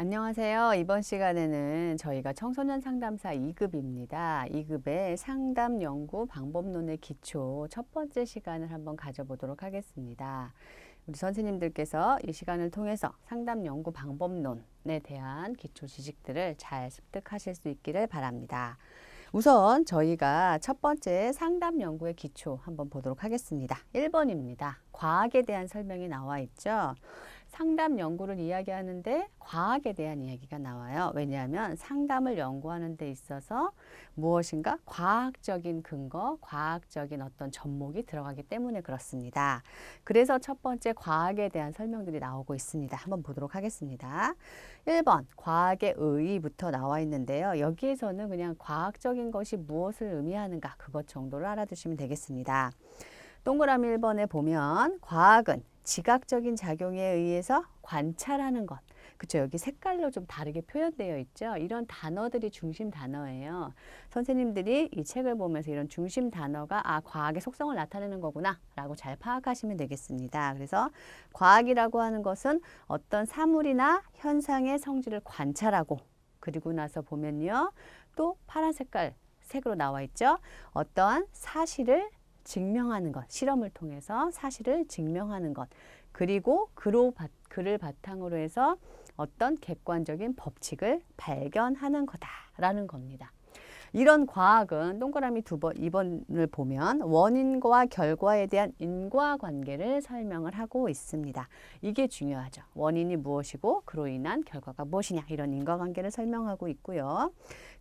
안녕하세요. 이번 시간에는 저희가 청소년 상담사 2급입니다. 2급의 상담 연구 방법론의 기초 첫 번째 시간을 한번 가져보도록 하겠습니다. 우리 선생님들께서 이 시간을 통해서 상담 연구 방법론에 대한 기초 지식들을 잘 습득하실 수 있기를 바랍니다. 우선 저희가 첫 번째 상담 연구의 기초 한번 보도록 하겠습니다. 1번입니다. 과학에 대한 설명이 나와 있죠. 상담 연구를 이야기하는데 과학에 대한 이야기가 나와요. 왜냐하면 상담을 연구하는 데 있어서 무엇인가 과학적인 근거, 과학적인 어떤 접목이 들어가기 때문에 그렇습니다. 그래서 첫 번째 과학에 대한 설명들이 나오고 있습니다. 한번 보도록 하겠습니다. 1번 과학의 의의부터 나와 있는데요. 여기에서는 그냥 과학적인 것이 무엇을 의미하는가 그것 정도를 알아두시면 되겠습니다. 동그라미 1번에 보면 과학은 지각적인 작용에 의해서 관찰하는 것. 그쵸? 여기 색깔로 좀 다르게 표현되어 있죠? 이런 단어들이 중심 단어예요. 선생님들이 이 책을 보면서 이런 중심 단어가 과학의 속성을 나타내는 거구나 라고 잘 파악하시면 되겠습니다. 그래서 과학이라고 하는 것은 어떤 사물이나 현상의 성질을 관찰하고 그리고 나서 보면요. 또 파란 색으로 나와 있죠? 어떠한 사실을 증명하는 것, 실험을 통해서 사실을 증명하는 것, 그리고 그를 바탕으로 해서 어떤 객관적인 법칙을 발견하는 거다라는 겁니다. 이런 과학은 동그라미 2번을 보면 원인과 결과에 대한 인과관계를 설명을 하고 있습니다. 이게 중요하죠. 원인이 무엇이고 그로 인한 결과가 무엇이냐 이런 인과관계를 설명하고 있고요.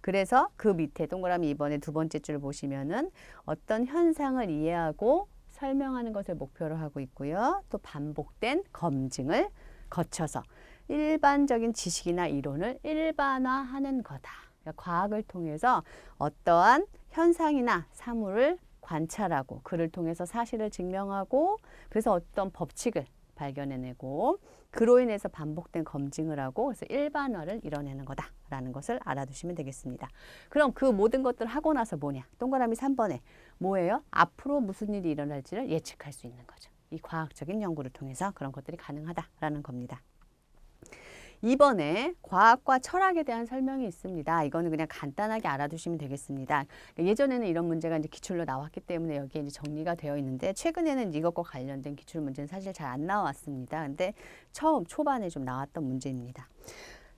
그래서 그 밑에 동그라미 2번의 두 번째 줄을 보시면은 어떤 현상을 이해하고 설명하는 것을 목표로 하고 있고요. 또 반복된 검증을 거쳐서 일반적인 지식이나 이론을 일반화하는 거다. 그러니까 과학을 통해서 어떠한 현상이나 사물을 관찰하고 그를 통해서 사실을 증명하고 그래서 어떤 법칙을 발견해내고 그로 인해서 반복된 검증을 하고 그래서 일반화를 이뤄내는 거다라는 것을 알아두시면 되겠습니다. 그럼 그 모든 것들을 하고 나서 뭐냐? 동그라미 3번에 뭐예요? 앞으로 무슨 일이 일어날지를 예측할 수 있는 거죠. 이 과학적인 연구를 통해서 그런 것들이 가능하다라는 겁니다. 2번에 과학과 철학에 대한 설명이 있습니다. 이거는 그냥 간단하게 알아두시면 되겠습니다. 예전에는 이런 문제가 이제 기출로 나왔기 때문에 여기에 이제 정리가 되어 있는데 최근에는 이것과 관련된 기출 문제는 사실 잘 안 나왔습니다. 근데 초반에 좀 나왔던 문제입니다.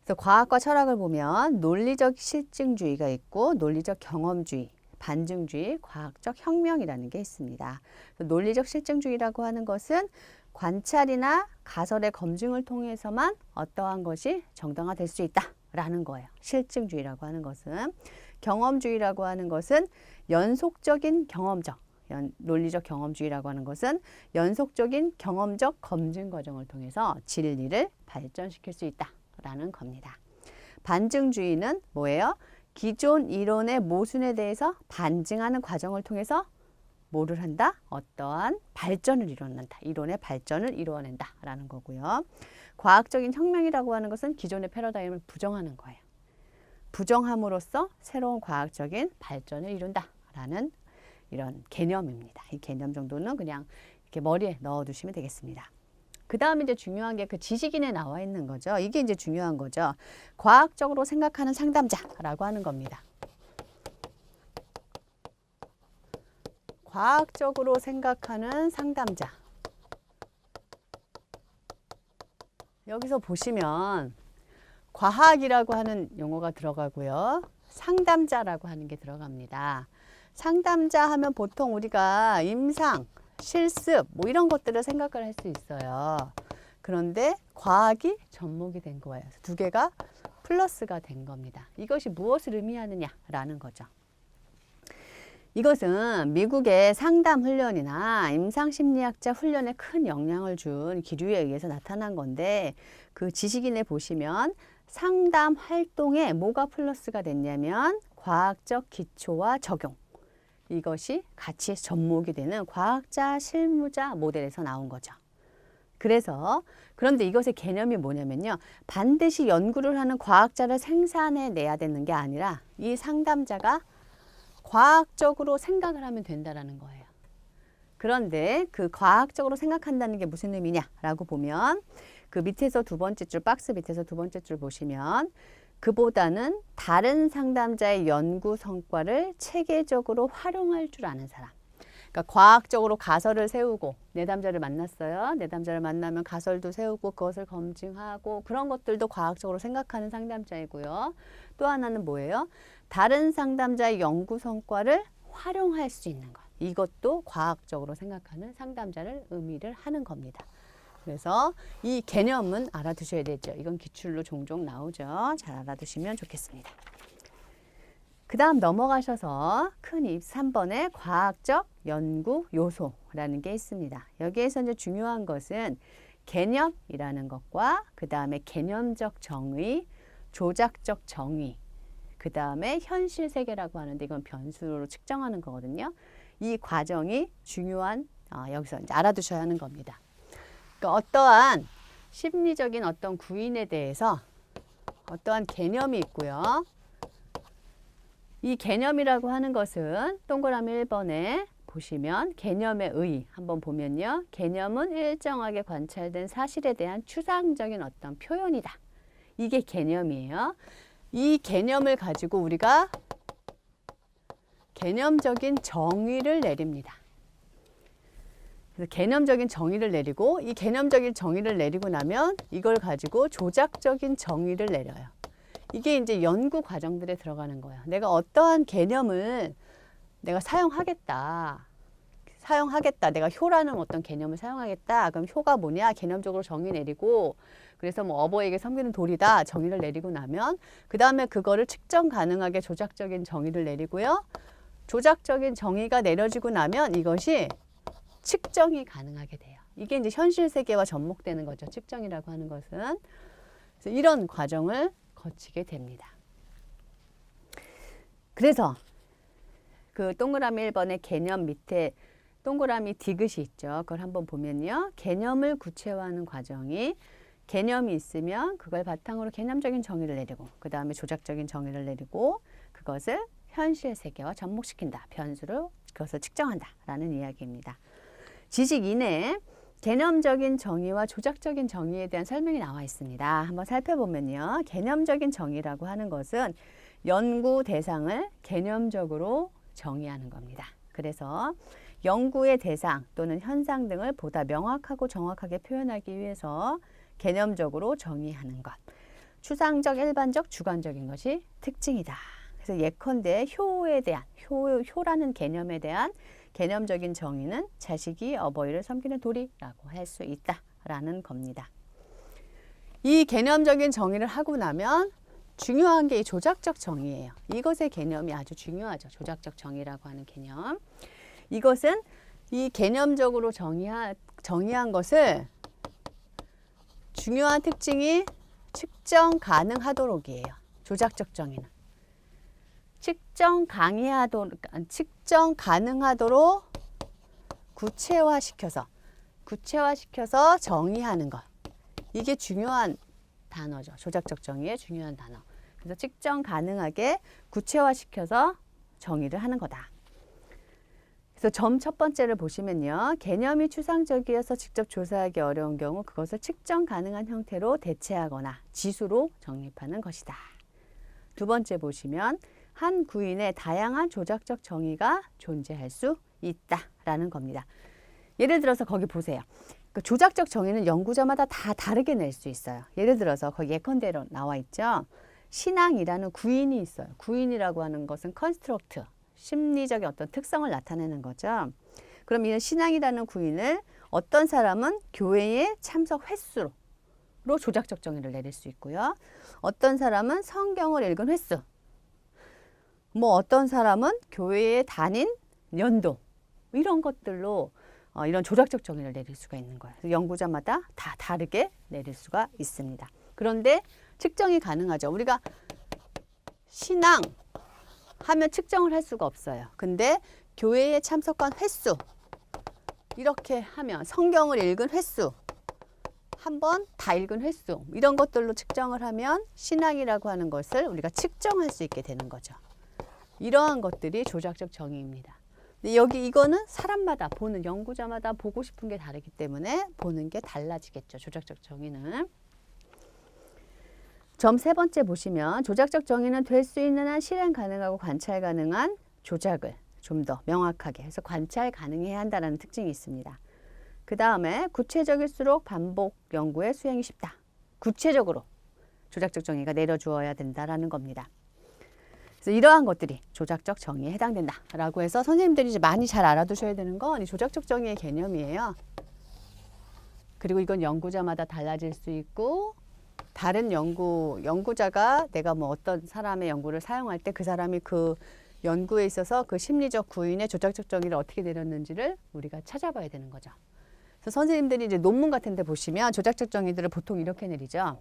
그래서 과학과 철학을 보면 논리적 실증주의가 있고 논리적 경험주의, 반증주의, 과학적 혁명이라는 게 있습니다. 논리적 실증주의라고 하는 것은 관찰이나 가설의 검증을 통해서만 어떠한 것이 정당화될 수 있다라는 거예요. 실증주의라고 하는 것은. 경험주의라고 하는 것은 연속적인 논리적 경험주의라고 하는 것은 연속적인 경험적 검증 과정을 통해서 진리를 발전시킬 수 있다라는 겁니다. 반증주의는 뭐예요? 기존 이론의 모순에 대해서 반증하는 과정을 통해서 뭐를 한다? 어떠한 발전을 이뤄낸다. 이론의 발전을 이루어낸다라는 거고요. 과학적인 혁명이라고 하는 것은 기존의 패러다임을 부정하는 거예요. 부정함으로써 새로운 과학적인 발전을 이룬다라는 이런 개념입니다. 이 개념 정도는 그냥 이렇게 머리에 넣어두시면 되겠습니다. 그 다음에 이제 중요한 게 그 지식인에 나와 있는 거죠. 이게 이제 중요한 거죠. 과학적으로 생각하는 상담자라고 하는 겁니다. 과학적으로 생각하는 상담자. 여기서 보시면 과학이라고 하는 용어가 들어가고요. 상담자라고 하는 게 들어갑니다. 상담자 하면 보통 우리가 임상, 실습 뭐 이런 것들을 생각을 할 수 있어요. 그런데 과학이 접목이 된 거예요. 두 개가 플러스가 된 겁니다. 이것이 무엇을 의미하느냐라는 거죠. 이것은 미국의 상담 훈련이나 임상심리학자 훈련에 큰 영향을 준 기류에 의해서 나타난 건데 그 지식인에 보시면 상담 활동에 뭐가 플러스가 됐냐면 과학적 기초와 적용. 이것이 같이 접목이 되는 과학자 실무자 모델에서 나온 거죠. 그런데 이것의 개념이 뭐냐면요. 반드시 연구를 하는 과학자를 생산해내야 되는 게 아니라 이 상담자가 과학적으로 생각을 하면 된다라는 거예요. 그런데 그 과학적으로 생각한다는 게 무슨 의미냐라고 보면 그 밑에서 두 번째 줄, 박스 밑에서 두 번째 줄 보시면 그보다는 다른 상담자의 연구 성과를 체계적으로 활용할 줄 아는 사람. 그러니까 과학적으로 가설을 세우고 내담자를 만났어요. 내담자를 만나면 가설도 세우고 그것을 검증하고 그런 것들도 과학적으로 생각하는 상담자이고요. 또 하나는 뭐예요? 다른 상담자의 연구 성과를 활용할 수 있는 것. 이것도 과학적으로 생각하는 상담자를 의미를 하는 겁니다. 그래서 이 개념은 알아두셔야 되죠. 이건 기출로 종종 나오죠. 잘 알아두시면 좋겠습니다. 그 다음 넘어가셔서 큰 3번에 과학적 연구 요소라는 게 있습니다. 여기에서 이제 중요한 것은 개념이라는 것과 그 다음에 개념적 정의, 조작적 정의, 그 다음에 현실 세계라고 하는데 이건 변수로 측정하는 거거든요. 이 과정이 중요한 여기서 이제 알아두셔야 하는 겁니다. 그러니까 어떠한 심리적인 어떤 구인에 대해서 어떠한 개념이 있고요. 이 개념이라고 하는 것은 동그라미 1번에 보시면 개념의 의 한번 보면요. 개념은 일정하게 관찰된 사실에 대한 추상적인 어떤 표현이다. 이게 개념이에요. 이 개념을 가지고 우리가 개념적인 정의를 내립니다. 그래서 개념적인 정의를 내리고 이 개념적인 정의를 내리고 나면 이걸 가지고 조작적인 정의를 내려요. 이게 이제 연구 과정들에 들어가는 거예요. 내가 어떠한 개념을 내가 사용하겠다. 내가 효라는 어떤 개념을 사용하겠다. 그럼 효가 뭐냐? 개념적으로 정의 내리고 그래서 뭐 어버이에게 섬기는 돌이다. 정의를 내리고 나면 그 다음에 그거를 측정 가능하게 조작적인 정의를 내리고요. 조작적인 정의가 내려지고 나면 이것이 측정이 가능하게 돼요. 이게 이제 현실 세계와 접목되는 거죠. 측정이라고 하는 것은. 그래서 이런 과정을 거치게 됩니다. 그래서 그 동그라미 1번의 개념 밑에 동그라미 디귿이 있죠. 그걸 한번 보면요. 개념을 구체화하는 과정이 개념이 있으면 그걸 바탕으로 개념적인 정의를 내리고 그 다음에 조작적인 정의를 내리고 그것을 현실 세계와 접목시킨다. 변수로 그것을 측정한다라는 이야기입니다. 지식 이내에 개념적인 정의와 조작적인 정의에 대한 설명이 나와 있습니다. 한번 살펴보면요. 개념적인 정의라고 하는 것은 연구 대상을 개념적으로 정의하는 겁니다. 그래서 연구의 대상 또는 현상 등을 보다 명확하고 정확하게 표현하기 위해서 개념적으로 정의하는 것. 추상적, 일반적, 주관적인 것이 특징이다. 그래서 예컨대 효에 대한, 효라는 개념에 대한 개념적인 정의는 자식이 어버이를 섬기는 도리라고 할 수 있다라는 겁니다. 이 개념적인 정의를 하고 나면 중요한 게 이 조작적 정의예요. 이것의 개념이 아주 중요하죠. 조작적 정의라고 하는 개념. 이것은 이 개념적으로 정의한 것을 중요한 특징이 측정 가능하도록이에요. 조작적 정의는. 측정 가능하도록 구체화시켜서 정의하는 것. 이게 중요한 단어죠. 조작적 정의의 중요한 단어. 그래서 측정 가능하게 구체화시켜서 정의를 하는 거다. 그래서 점 첫 번째를 보시면요. 개념이 추상적이어서 직접 조사하기 어려운 경우 그것을 측정 가능한 형태로 대체하거나 지수로 정립하는 것이다. 두 번째 보시면 한 구인에 다양한 조작적 정의가 존재할 수 있다라는 겁니다. 예를 들어서 거기 보세요. 그 조작적 정의는 연구자마다 다 다르게 낼 수 있어요. 예를 들어서 거기 예컨대로 나와 있죠. 신앙이라는 구인이 있어요. 구인이라고 하는 것은 컨스트럭트, 심리적인 어떤 특성을 나타내는 거죠. 그럼 이 신앙이라는 구인을 어떤 사람은 교회에 참석 횟수로 조작적 정의를 내릴 수 있고요. 어떤 사람은 성경을 읽은 횟수, 뭐 어떤 사람은 교회에 다닌 연도 이런 것들로 이런 조작적 정의를 내릴 수가 있는 거예요. 연구자마다 다 다르게 내릴 수가 있습니다. 그런데 측정이 가능하죠. 우리가 신앙 하면 측정을 할 수가 없어요. 근데 교회에 참석한 횟수 이렇게 하면 성경을 읽은 횟수 한 번 다 읽은 횟수 이런 것들로 측정을 하면 신앙이라고 하는 것을 우리가 측정할 수 있게 되는 거죠. 이러한 것들이 조작적 정의입니다. 근데 여기 이거는 사람마다 보는 연구자마다 보고 싶은 게 다르기 때문에 보는 게 달라지겠죠. 조작적 정의는. 점 세 번째 보시면 조작적 정의는 될 수 있는 한 실행 가능하고 관찰 가능한 조작을 좀 더 명확하게 해서 관찰 가능해야 한다는 특징이 있습니다. 그 다음에 구체적일수록 반복 연구에 수행이 쉽다. 구체적으로 조작적 정의가 내려주어야 된다라는 겁니다. 그래서 이러한 것들이 조작적 정의에 해당된다라고 해서 선생님들이 이제 많이 잘 알아두셔야 되는 건 이 조작적 정의의 개념이에요. 그리고 이건 연구자마다 달라질 수 있고 다른 연구자가 내가 뭐 어떤 사람의 연구를 사용할 때 그 사람이 그 연구에 있어서 그 심리적 구인의 조작적 정의를 어떻게 내렸는지를 우리가 찾아봐야 되는 거죠. 그래서 선생님들이 이제 논문 같은 데 보시면 조작적 정의들을 보통 이렇게 내리죠.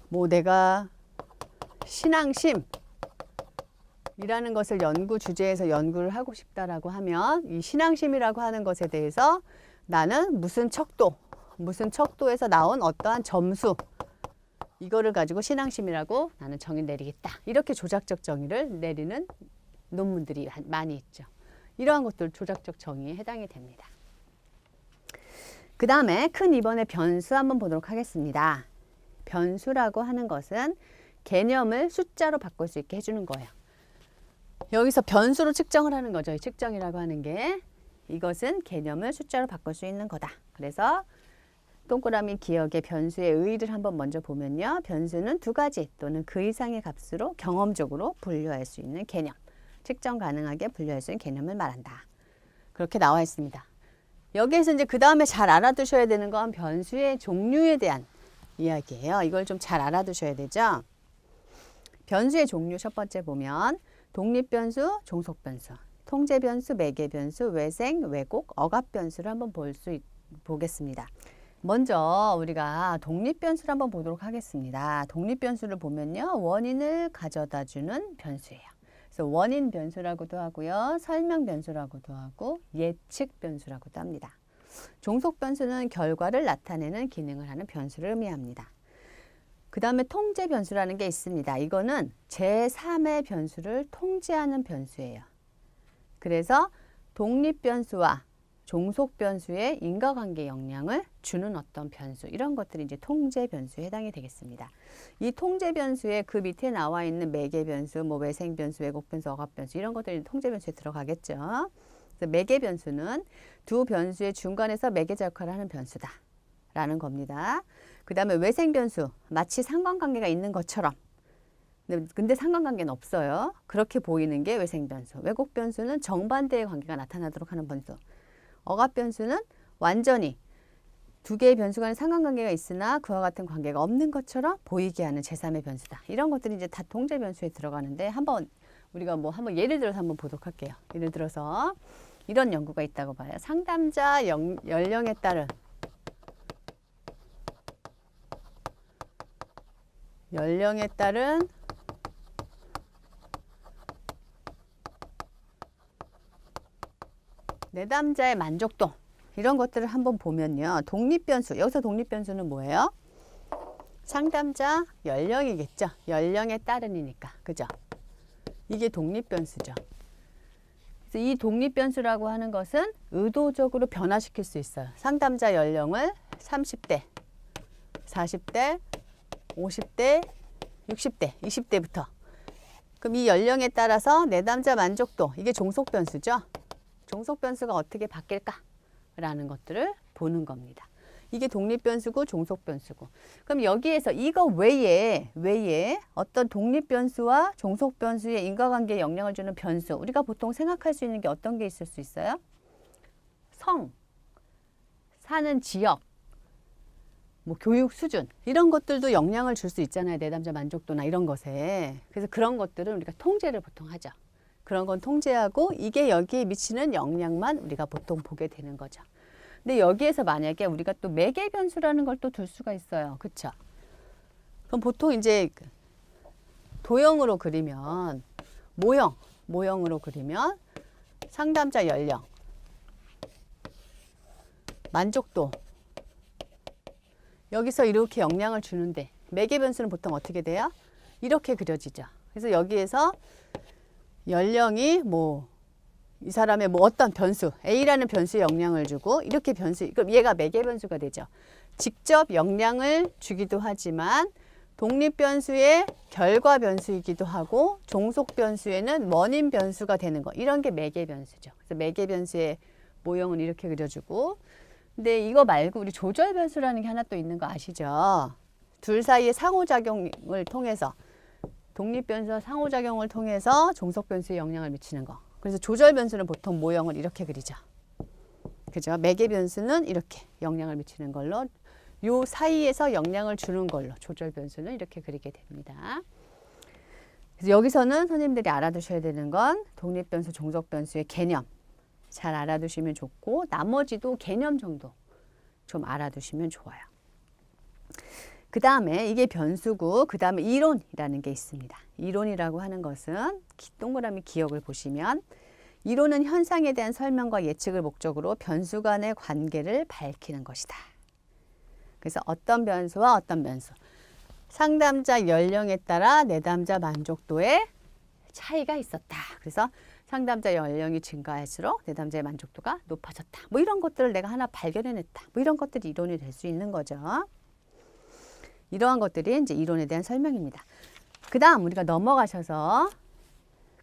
뭐 내가 신앙심이라는 것을 연구 주제에서 연구를 하고 싶다라고 하면 이 신앙심이라고 하는 것에 대해서 나는 무슨 척도에서 나온 어떠한 점수 이거를 가지고 신앙심이라고 나는 정의 내리겠다. 이렇게 조작적 정의를 내리는 논문들이 많이 있죠. 이러한 것들 조작적 정의에 해당이 됩니다. 그 다음에 큰 2번의 변수 한번 보도록 하겠습니다. 변수라고 하는 것은 개념을 숫자로 바꿀 수 있게 해주는 거예요. 여기서 변수로 측정을 하는 거죠. 이 측정이라고 하는 게 이것은 개념을 숫자로 바꿀 수 있는 거다. 그래서 동그라미 기억의 변수의 의의를 한번 먼저 보면요. 변수는 두 가지 또는 그 이상의 값으로 경험적으로 분류할 수 있는 개념, 측정 가능하게 분류할 수 있는 개념을 말한다. 그렇게 나와 있습니다. 여기에서 이제 그 다음에 잘 알아두셔야 되는 건 변수의 종류에 대한 이야기예요. 이걸 좀 잘 알아두셔야 되죠. 변수의 종류 첫 번째 보면 독립변수, 종속변수, 통제변수, 매개변수, 외생, 왜곡, 억압변수를 한번 보겠습니다. 먼저 우리가 독립변수를 한번 보도록 하겠습니다. 독립변수를 보면요. 원인을 가져다 주는 변수예요. 그래서 원인 변수라고도 하고요. 설명 변수라고도 하고 예측 변수라고도 합니다. 종속 변수는 결과를 나타내는 기능을 하는 변수를 의미합니다. 그 다음에 통제 변수라는 게 있습니다. 이거는 제3의 변수를 통제하는 변수예요. 그래서 독립 변수와 종속 변수의 인과관계 영향을 주는 어떤 변수, 이런 것들이 이제 통제 변수에 해당이 되겠습니다. 이 통제 변수에 그 밑에 나와 있는 매개 변수, 뭐 외생 변수, 왜곡 변수, 억압 변수 이런 것들이 통제 변수에 들어가겠죠. 그래서 매개 변수는 두 변수의 중간에서 매개자 역할을 하는 변수다라는 겁니다. 그 다음에 외생 변수, 마치 상관관계가 있는 것처럼 근데 상관관계는 없어요. 그렇게 보이는 게 외생 변수. 왜곡 변수는 정반대의 관계가 나타나도록 하는 변수. 억압 변수는 완전히 두 개의 변수 간에 상관관계가 있으나 그와 같은 관계가 없는 것처럼 보이게 하는 제3의 변수다. 이런 것들이 이제 다 통제 변수에 들어가는데 우리가 한번 예를 들어서 한번 보도록 할게요. 예를 들어서 이런 연구가 있다고 봐요. 상담자 연령에 따른 내담자의 만족도 이런 것들을 한번 보면요. 독립변수, 여기서 독립변수는 뭐예요? 상담자 연령이겠죠. 연령에 따른이니까. 그죠? 이게 독립변수죠. 그래서 이 독립변수라고 하는 것은 의도적으로 변화시킬 수 있어요. 상담자 연령을 30대, 40대, 50대, 60대, 20대부터. 그럼 이 연령에 따라서 내담자 만족도, 이게 종속변수죠. 종속변수가 어떻게 바뀔까라는 것들을 보는 겁니다. 이게 독립변수고 종속변수고. 그럼 여기에서 이거 외에 어떤 독립변수와 종속변수의 인과관계에 영향을 주는 변수. 우리가 보통 생각할 수 있는 게 어떤 게 있을 수 있어요? 성, 사는 지역, 뭐 교육 수준 이런 것들도 영향을 줄 수 있잖아요. 내담자 만족도나 이런 것에. 그래서 그런 것들은 우리가 통제를 보통 하죠. 그런 건 통제하고 이게 여기에 미치는 영향만 우리가 보통 보게 되는 거죠. 근데 여기에서 만약에 우리가 또 매개 변수라는 걸 또 둘 수가 있어요. 그쵸? 그럼 보통 이제 도형으로 그리면 모형으로 그리면 상담자 연령, 만족도 여기서 이렇게 영향을 주는데 매개 변수는 보통 어떻게 돼요? 이렇게 그려지죠. 그래서 여기에서 연령이 이 사람의 뭐 어떤 변수, A라는 변수에 영향을 주고 이렇게 변수, 그럼 얘가 매개 변수가 되죠. 직접 영향을 주기도 하지만 독립 변수의 결과 변수이기도 하고 종속 변수에는 원인 변수가 되는 거. 이런 게 매개 변수죠. 그래서 매개 변수의 모형은 이렇게 그려주고, 근데 이거 말고 우리 조절 변수라는 게 하나 또 있는 거 아시죠? 둘 사이의 상호작용을 통해서, 독립 변수와 상호작용을 통해서 종속 변수에 영향을 미치는 거. 그래서 조절 변수는 보통 모형을 이렇게 그리죠. 그죠? 매개 변수는 이렇게 영향을 미치는 걸로, 요 사이에서 영향을 주는 걸로 조절 변수는 이렇게 그리게 됩니다. 그래서 여기서는 선생님들이 알아두셔야 되는 건 독립 변수, 종속 변수의 개념 잘 알아두시면 좋고, 나머지도 개념 정도 좀 알아두시면 좋아요. 그 다음에 이게 변수고, 그 다음에 이론이라는 게 있습니다. 이론이라고 하는 것은 동그라미 기억을 보시면, 이론은 현상에 대한 설명과 예측을 목적으로 변수 간의 관계를 밝히는 것이다. 그래서 어떤 변수와 어떤 변수, 상담자 연령에 따라 내담자 만족도에 차이가 있었다. 그래서 상담자 연령이 증가할수록 내담자의 만족도가 높아졌다. 뭐 이런 것들을 내가 하나 발견해냈다. 뭐 이런 것들이 이론이 될 수 있는 거죠. 이러한 것들이 이제 이론에 대한 설명입니다. 그 다음 우리가 넘어가셔서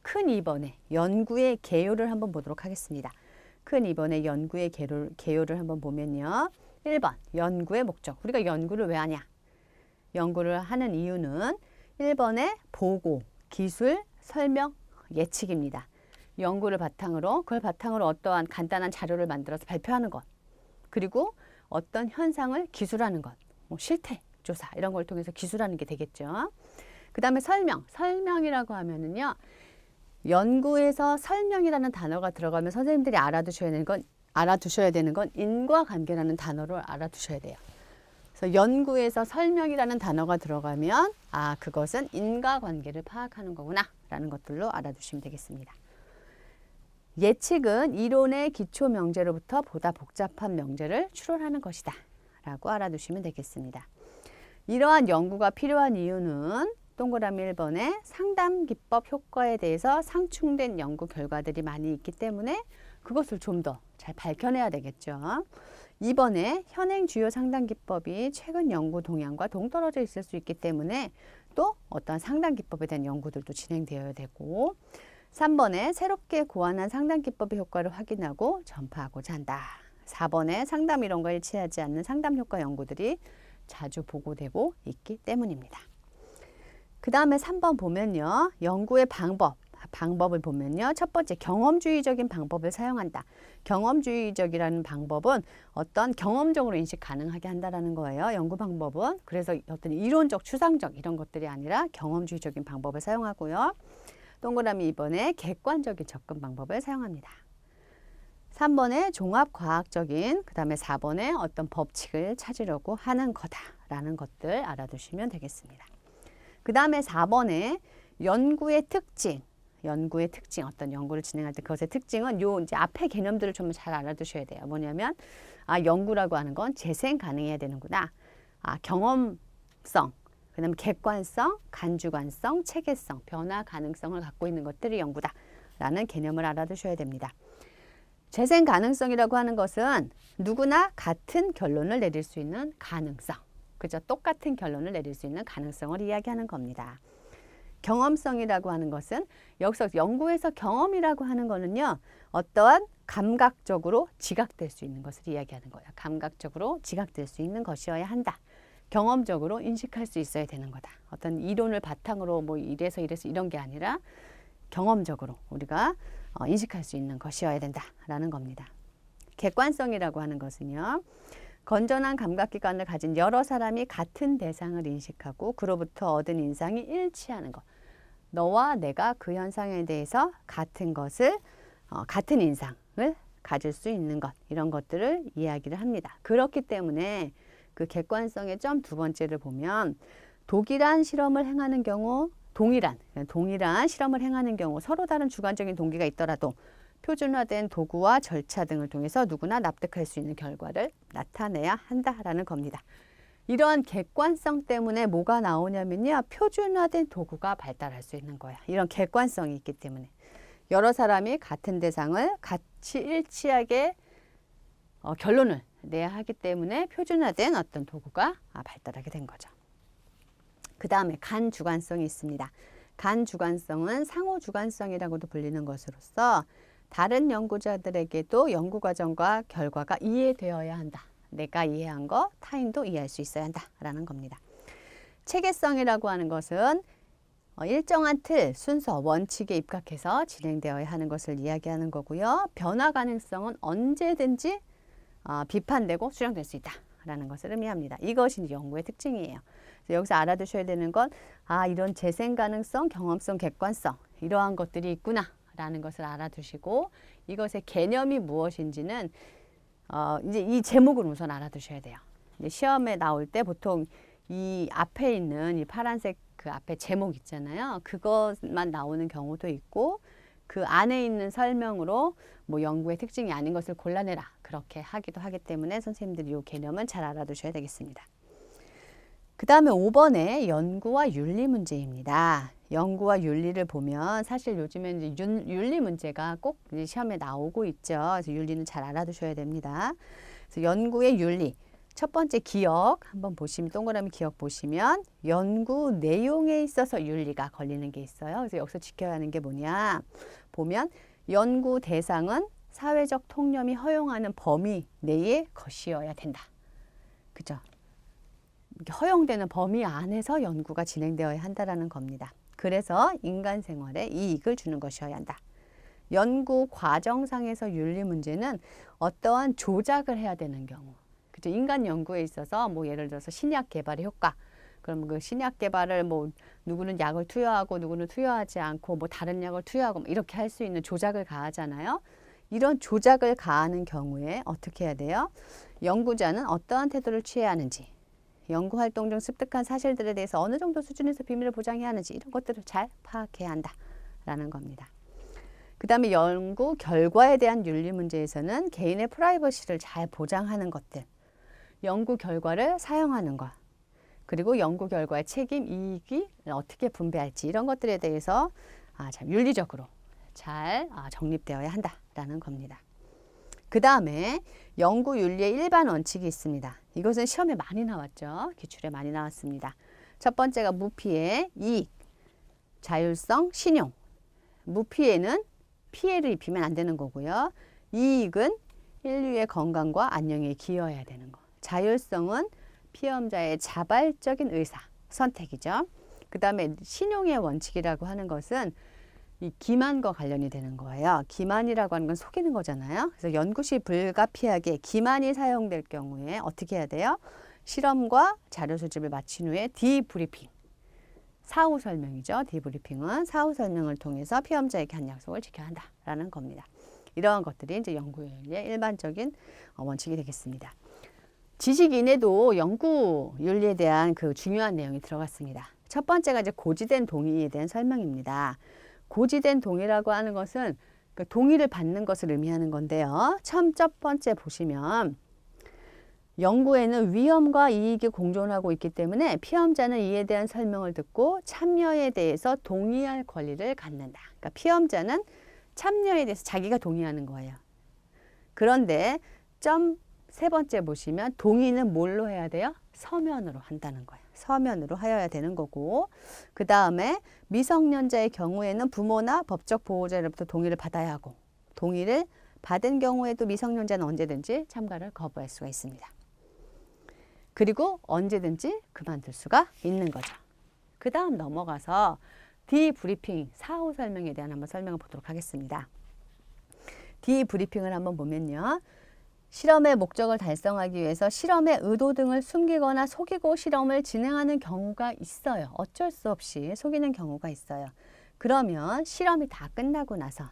큰 2번에 연구의 개요를 한번 보도록 하겠습니다. 큰 2번에 연구의 개요를 한번 보면요. 1번 연구의 목적. 우리가 연구를 왜 하냐? 연구를 하는 이유는 1번에 보고, 기술, 설명, 예측입니다. 연구를 바탕으로, 그걸 바탕으로 어떠한 간단한 자료를 만들어서 발표하는 것, 그리고 어떤 현상을 기술하는 것, 뭐 실태 조사 이런 걸 통해서 기술하는 게 되겠죠. 그 다음에 설명이라고 하면은요, 연구에서 설명이라는 단어가 들어가면 선생님들이 알아두셔야 되는 건 인과관계라는 단어를 알아두셔야 돼요. 그래서 연구에서 설명이라는 단어가 들어가면 그것은 인과관계를 파악하는 거구나 라는 것들로 알아두시면 되겠습니다. 예측은 이론의 기초 명제로부터 보다 복잡한 명제를 추론하는 것이다 라고 알아두시면 되겠습니다. 이러한 연구가 필요한 이유는 동그라미 1번에 상담 기법 효과에 대해서 상충된 연구 결과들이 많이 있기 때문에 그것을 좀 더 잘 밝혀내야 되겠죠. 2번에 현행 주요 상담 기법이 최근 연구 동향과 동떨어져 있을 수 있기 때문에 또 어떤 상담 기법에 대한 연구들도 진행되어야 되고, 3번에 새롭게 고안한 상담 기법의 효과를 확인하고 전파하고자 한다. 4번에 상담 이론과 일치하지 않는 상담 효과 연구들이 자주 보고되고 있기 때문입니다. 그 다음에 3번 보면요. 연구의 방법을 보면요. 첫 번째, 경험주의적인 방법을 사용한다. 경험주의적이라는 방법은 어떤 경험적으로 인식 가능하게 한다는 거예요. 연구 방법은. 그래서 어떤 이론적, 추상적 이런 것들이 아니라 경험주의적인 방법을 사용하고요. 동그라미 2번에 객관적인 접근 방법을 사용합니다. 3번에 종합과학적인, 그 다음에 4번에 어떤 법칙을 찾으려고 하는 거다라는 것들 알아두시면 되겠습니다. 그 다음에 4번에 연구의 특징, 어떤 연구를 진행할 때 그것의 특징은 요 이제 앞에 개념들을 좀 잘 알아두셔야 돼요. 뭐냐면 연구라고 하는 건 재생 가능해야 되는구나. 경험성, 그다음에 객관성, 간주관성, 체계성, 변화 가능성을 갖고 있는 것들이 연구다라는 개념을 알아두셔야 됩니다. 재생 가능성이라고 하는 것은 누구나 같은 결론을 내릴 수 있는 가능성, 그죠? 똑같은 결론을 내릴 수 있는 가능성을 이야기하는 겁니다. 경험성이라고 하는 것은 여기서 연구에서 경험이라고 하는 거는요, 어떠한 감각적으로 지각될 수 있는 것을 이야기하는 거예요. 감각적으로 지각될 수 있는 것이어야 한다. 경험적으로 인식할 수 있어야 되는 거다. 어떤 이론을 바탕으로 뭐 이래서 이런 게 아니라 경험적으로 우리가 인식할 수 있는 것이어야 된다라는 겁니다. 객관성이라고 하는 것은요, 건전한 감각기관을 가진 여러 사람이 같은 대상을 인식하고 그로부터 얻은 인상이 일치하는 것. 너와 내가 그 현상에 대해서 같은 인상을 가질 수 있는 것, 이런 것들을 이야기를 합니다. 그렇기 때문에 그 객관성의 점 두 번째를 보면 동일한 실험을 행하는 경우 서로 다른 주관적인 동기가 있더라도 표준화된 도구와 절차 등을 통해서 누구나 납득할 수 있는 결과를 나타내야 한다라는 겁니다. 이러한 객관성 때문에 뭐가 나오냐면요, 표준화된 도구가 발달할 수 있는 거야. 이런 객관성이 있기 때문에. 여러 사람이 같은 대상을 같이 일치하게 결론을 내야 하기 때문에 표준화된 어떤 도구가 발달하게 된 거죠. 그 다음에 간주관성이 있습니다. 간주관성은 상호주관성이라고도 불리는 것으로서 다른 연구자들에게도 연구 과정과 결과가 이해되어야 한다. 내가 이해한 거 타인도 이해할 수 있어야 한다라는 겁니다. 체계성이라고 하는 것은 일정한 틀, 순서, 원칙에 입각해서 진행되어야 하는 것을 이야기하는 거고요. 변화 가능성은 언제든지 비판되고 수정될 수 있다라는 것을 의미합니다. 이것이 이제 연구의 특징이에요. 여기서 알아두셔야 되는 건 이런 재생 가능성, 경험성, 객관성 이러한 것들이 있구나라는 것을 알아두시고 이것의 개념이 무엇인지는 이제 이 제목을 우선 알아두셔야 돼요. 이제 시험에 나올 때 보통 이 앞에 있는 이 파란색 그 앞에 제목 있잖아요. 그것만 나오는 경우도 있고 그 안에 있는 설명으로 뭐 연구의 특징이 아닌 것을 골라내라 그렇게 하기도 하기 때문에 선생님들이 이 개념은 잘 알아두셔야 되겠습니다. 그 다음에 5번에 연구와 윤리 문제입니다. 연구와 윤리를 보면 사실 요즘에 이제 윤리 문제가 꼭 이제 시험에 나오고 있죠. 그래서 윤리는 잘 알아두셔야 됩니다. 그래서 연구의 윤리. 첫 번째 기억 한번 보시면 동그라미 기억 보시면 연구 내용에 있어서 윤리가 걸리는 게 있어요. 그래서 여기서 지켜야 하는 게 뭐냐 보면 연구 대상은 사회적 통념이 허용하는 범위 내의 것이어야 된다. 그죠? 허용되는 범위 안에서 연구가 진행되어야 한다는 겁니다. 그래서 인간 생활에 이익을 주는 것이어야 한다. 연구 과정상에서 윤리 문제는 어떠한 조작을 해야 되는 경우 그죠? 인간 연구에 있어서 뭐 예를 들어서 신약 개발의 효과 그러면 그 신약 개발을 뭐 누구는 약을 투여하고 누구는 투여하지 않고 뭐 다른 약을 투여하고 뭐 이렇게 할 수 있는 조작을 가하잖아요. 이런 조작을 가하는 경우에 어떻게 해야 돼요? 연구자는 어떠한 태도를 취해야 하는지 연구활동 중 습득한 사실들에 대해서 어느 정도 수준에서 비밀을 보장해야 하는지 이런 것들을 잘 파악해야 한다라는 겁니다. 그 다음에 연구 결과에 대한 윤리 문제에서는 개인의 프라이버시를 잘 보장하는 것들 연구 결과를 사용하는 것 그리고 연구 결과의 책임, 이익이 어떻게 분배할지 이런 것들에 대해서 참 윤리적으로 잘 정립되어야 한다라는 겁니다. 그 다음에 연구 윤리의 일반 원칙이 있습니다. 이것은 시험에 많이 나왔죠. 기출에 많이 나왔습니다. 첫 번째가 무피해, 이익, 자율성, 신용. 무피해는 피해를 입히면 안 되는 거고요. 이익은 인류의 건강과 안녕에 기여해야 되는 거. 자율성은 피험자의 자발적인 의사, 선택이죠. 그 다음에 신용의 원칙이라고 하는 것은 이 기만과 관련이 되는 거예요. 기만이라고 하는 건 속이는 거잖아요. 그래서 연구 시 불가피하게 기만이 사용될 경우에 어떻게 해야 돼요? 실험과 자료 수집을 마친 후에 디브리핑, 사후 설명이죠. 디브리핑은 사후 설명을 통해서 피험자에게 한 약속을 지켜야 한다라는 겁니다. 이러한 것들이 이제 연구윤리의 일반적인 원칙이 되겠습니다. 지식인에도 연구윤리에 대한 그 중요한 내용이 들어갔습니다. 첫 번째가 이제 고지된 동의에 대한 설명입니다. 고지된 동의라고 하는 것은 그 동의를 받는 것을 의미하는 건데요. 첫 번째 보시면 연구에는 위험과 이익이 공존하고 있기 때문에 피험자는 이에 대한 설명을 듣고 참여에 대해서 동의할 권리를 갖는다. 그러니까 피험자는 참여에 대해서 자기가 동의하는 거예요. 그런데 세 번째 보시면 동의는 뭘로 해야 돼요? 서면으로 한다는 거예요. 서면으로 하여야 되는 거고 그 다음에 미성년자의 경우에는 부모나 법적 보호자로부터 동의를 받아야 하고 동의를 받은 경우에도 미성년자는 언제든지 참가를 거부할 수가 있습니다. 그리고 언제든지 그만둘 수가 있는 거죠. 그 다음 넘어가서 디브리핑, 사후 설명에 대한 한번 설명을 보도록 하겠습니다. 디브리핑을 한번 보면요. 실험의 목적을 달성하기 위해서 실험의 의도 등을 숨기거나 속이고 실험을 진행하는 경우가 있어요. 어쩔 수 없이 속이는 경우가 있어요. 그러면 실험이 다 끝나고 나서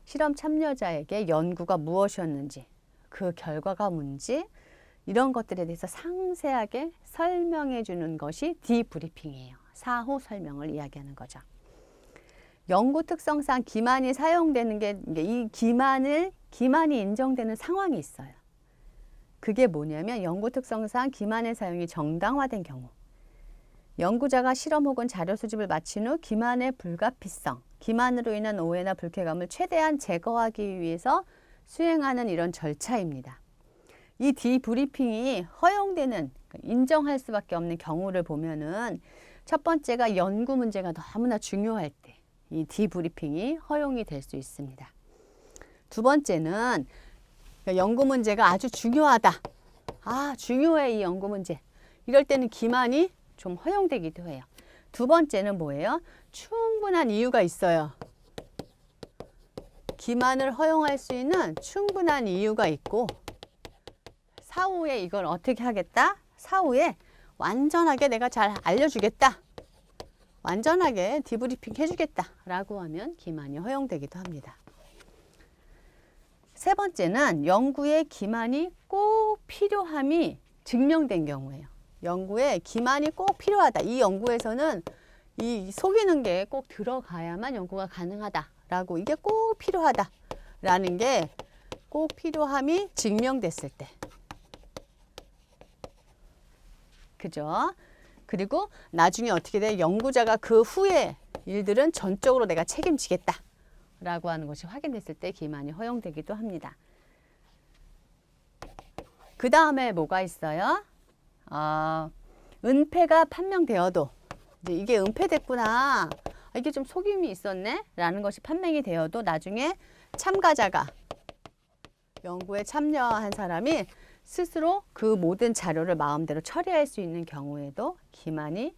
실험 참여자에게 연구가 무엇이었는지, 그 결과가 뭔지 이런 것들에 대해서 상세하게 설명해 주는 것이 디브리핑이에요. 사후 설명을 이야기하는 거죠. 연구 특성상 기만이 사용되는 게 이 기만이 인정되는 상황이 있어요. 그게 뭐냐면 연구 특성상 기만의 사용이 정당화된 경우 연구자가 실험 혹은 자료 수집을 마친 후 기만의 불가피성, 기만으로 인한 오해나 불쾌감을 최대한 제거하기 위해서 수행하는 이런 절차입니다. 이 디브리핑이 허용되는, 인정할 수밖에 없는 경우를 보면은 첫 번째가 연구 문제가 너무나 중요할 때 이 디브리핑이 허용이 될 수 있습니다. 두 번째는 연구 문제가 아주 중요하다. 중요해 이 연구 문제. 이럴 때는 기만이 좀 허용되기도 해요. 두 번째는 뭐예요? 충분한 이유가 있어요. 기만을 허용할 수 있는 충분한 이유가 있고 사후에 이걸 어떻게 하겠다? 사후에 완전하게 내가 잘 알려주겠다. 완전하게 디브리핑 해주겠다 라고 하면 기만이 허용되기도 합니다. 세 번째는 연구에 기만이 꼭 필요함이 증명된 경우예요. 연구에 기만이 꼭 필요하다. 이 연구에서는 이 속이는 게 꼭 들어가야만 연구가 가능하다라고, 이게 꼭 필요하다라는 게 꼭 필요함이 증명됐을 때. 그죠? 그리고 나중에 어떻게 돼? 연구자가 그 후에 일들은 전적으로 내가 책임지겠다 라고 하는 것이 확인됐을 때 기만이 허용되기도 합니다. 그 다음에 뭐가 있어요? 은폐가 판명되어도, 이제 이게 은폐됐구나, 이게 좀 속임이 있었네 라는 것이 판명이 되어도 나중에 참가자가, 연구에 참여한 사람이 스스로 그 모든 자료를 마음대로 처리할 수 있는 경우에도 기만이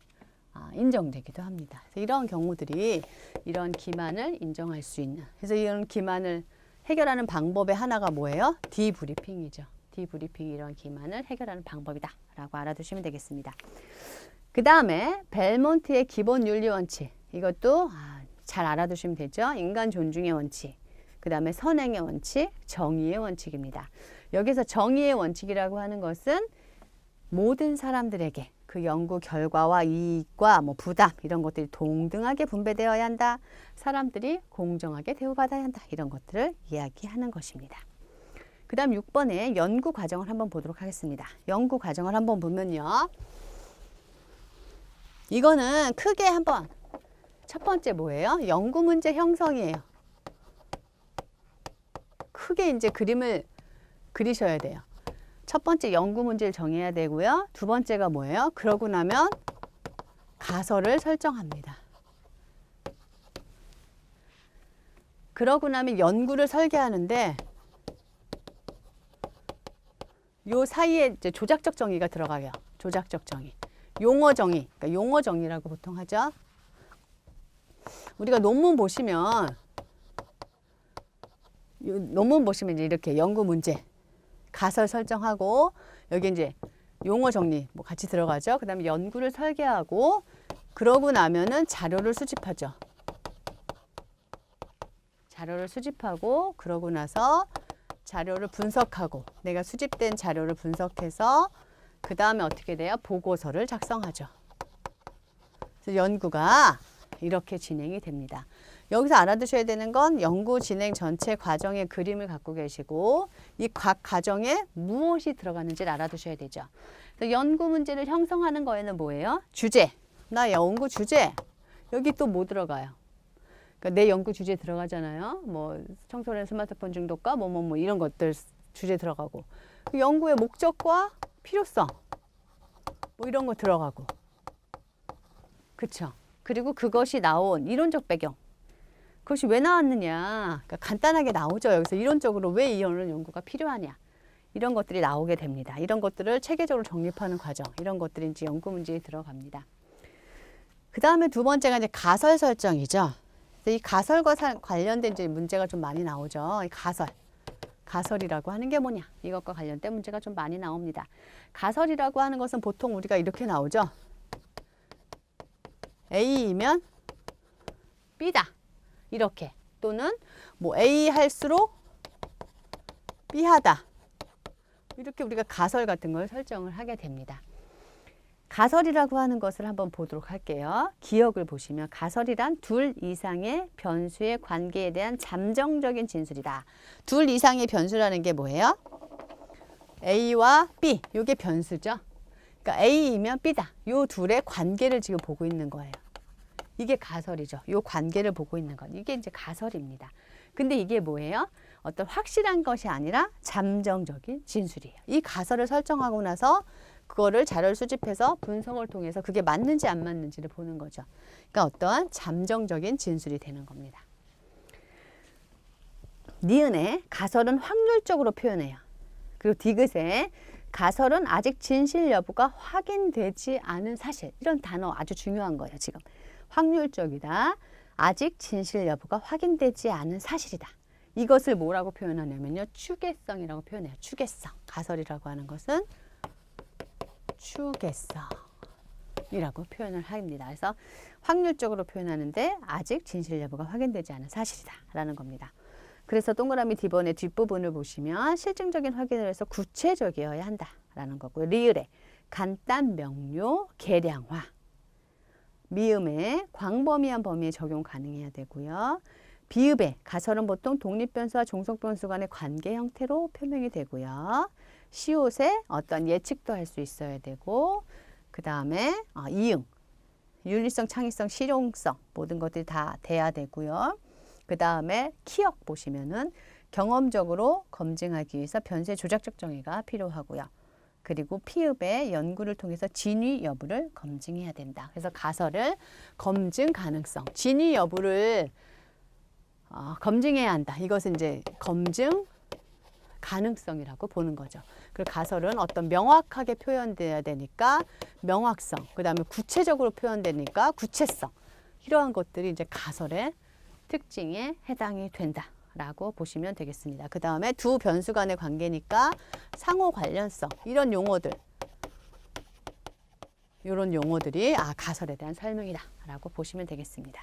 인정되기도 합니다. 그래서 이런 경우들이 이런 기만을 인정할 수 있는, 그래서 이런 기만을 해결하는 방법의 하나가 뭐예요? 디브리핑이죠. 디브리핑이 이런 기만을 해결하는 방법이다 라고 알아두시면 되겠습니다. 그 다음에 벨몬트의 기본 윤리 원칙, 이것도 잘 알아두시면 되죠. 인간 존중의 원칙, 그 다음에 선행의 원칙, 정의의 원칙입니다. 여기서 정의의 원칙이라고 하는 것은 모든 사람들에게 그 연구 결과와 이익과 부담 이런 것들이 동등하게 분배되어야 한다. 사람들이 공정하게 대우받아야 한다. 이런 것들을 이야기하는 것입니다. 그 다음 6번에 연구 과정을 한번 보도록 하겠습니다. 연구 과정을 한번 보면요. 이거는 크게 한번 첫 번째 뭐예요? 연구 문제 형성이에요. 크게 이제 그림을 그리셔야 돼요. 첫 번째 연구 문제를 정해야 되고요. 두 번째가 뭐예요? 그러고 나면 가설을 설정합니다. 그러고 나면 연구를 설계하는데 요 사이에 이제 조작적 정의가 들어가요. 조작적 정의. 용어 정의. 그러니까 용어 정의라고 보통 하죠. 우리가 논문 보시면 이제 이렇게 연구 문제 가설 설정하고 여기 이제 용어 정리 같이 들어가죠. 그 다음에 연구를 설계하고 그러고 나면은 자료를 수집하죠. 자료를 수집하고 그러고 나서 자료를 분석하고 내가 수집된 자료를 분석해서 그 다음에 어떻게 돼요? 보고서를 작성하죠. 그래서 연구가 이렇게 진행이 됩니다. 여기서 알아두셔야 되는 건 연구 진행 전체 과정의 그림을 갖고 계시고 이 각 과정에 무엇이 들어가는지를 알아두셔야 되죠. 그래서 연구 문제를 형성하는 거에는 뭐예요? 주제. 나 연구 주제. 여기 또 뭐 들어가요? 그러니까 내 연구 주제 들어가잖아요. 청소년 스마트폰 중독과 이런 것들 주제 들어가고 연구의 목적과 필요성 이런 거 들어가고 그쵸? 그리고 그것이 나온 이론적 배경 그것이 왜 나왔느냐 그러니까 간단하게 나오죠. 여기서 이론적으로 왜 이런 연구가 필요하냐 이런 것들이 나오게 됩니다. 이런 것들을 체계적으로 정립하는 과정 이런 것들이 이제 연구 문제에 들어갑니다. 그 다음에 두 번째가 이제 가설 설정이죠. 이 가설과 관련된 이제 문제가 좀 많이 나오죠. 이 가설이라고 하는 게 뭐냐 이것과 관련된 문제가 좀 많이 나옵니다. 가설이라고 하는 것은 보통 우리가 이렇게 나오죠. A이면 B다 이렇게 또는 A 할수록 B 하다 이렇게 우리가 가설 같은 걸 설정을 하게 됩니다. 가설이라고 하는 것을 한번 보도록 할게요. 기억을 보시면 가설이란 둘 이상의 변수의 관계에 대한 잠정적인 진술이다. 둘 이상의 변수라는 게 뭐예요? A와 B, 이게 변수죠. 그러니까 A이면 B다. 이 둘의 관계를 지금 보고 있는 거예요. 이게 가설이죠. 이 관계를 보고 있는 것. 이게 이제 가설입니다. 근데 이게 뭐예요? 어떤 확실한 것이 아니라 잠정적인 진술이에요. 이 가설을 설정하고 나서 그거를 자료를 수집해서 분석을 통해서 그게 맞는지 안 맞는지를 보는 거죠. 그러니까 어떠한 잠정적인 진술이 되는 겁니다. 니은에 가설은 확률적으로 표현해요. 그리고 디귿에 가설은 아직 진실 여부가 확인되지 않은 사실. 이런 단어 아주 중요한 거예요. 지금 확률적이다. 아직 진실 여부가 확인되지 않은 사실이다. 이것을 뭐라고 표현하냐면요. 추계성이라고 표현해요. 추계성. 가설이라고 하는 것은 추계성이라고 표현을 합니다. 그래서 확률적으로 표현하는데 아직 진실 여부가 확인되지 않은 사실이다 라는 겁니다. 그래서 동그라미 D번의 뒷부분을 보시면 실증적인 확인을 해서 구체적이어야 한다라는 거고요. 리을에 간단, 명료, 계량화. 미음에 광범위한 범위에 적용 가능해야 되고요. 비읍에 가설은 보통 독립변수와 종속변수 간의 관계 형태로 표명이 되고요. 시옷에 어떤 예측도 할 수 있어야 되고 그 다음에 이응, 윤리성, 창의성, 실용성 모든 것들이 다 돼야 되고요. 그 다음에 키역 보시면은 경험적으로 검증하기 위해서 변수의 조작적 정의가 필요하고요. 그리고 피읍의 연구를 통해서 진위 여부를 검증해야 된다. 그래서 가설을 검증 가능성, 진위 여부를 검증해야 한다. 이것은 이제 검증 가능성이라고 보는 거죠. 그리고 가설은 어떤 명확하게 표현돼야 되니까 명확성, 그 다음에 구체적으로 표현되니까 구체성. 이러한 것들이 이제 가설의 특징에 해당이 된다라고 보시면 되겠습니다. 그 다음에 두 변수 간의 관계니까 상호 관련성 이런 용어들 이런 용어들이 가설에 대한 설명이다라고 보시면 되겠습니다.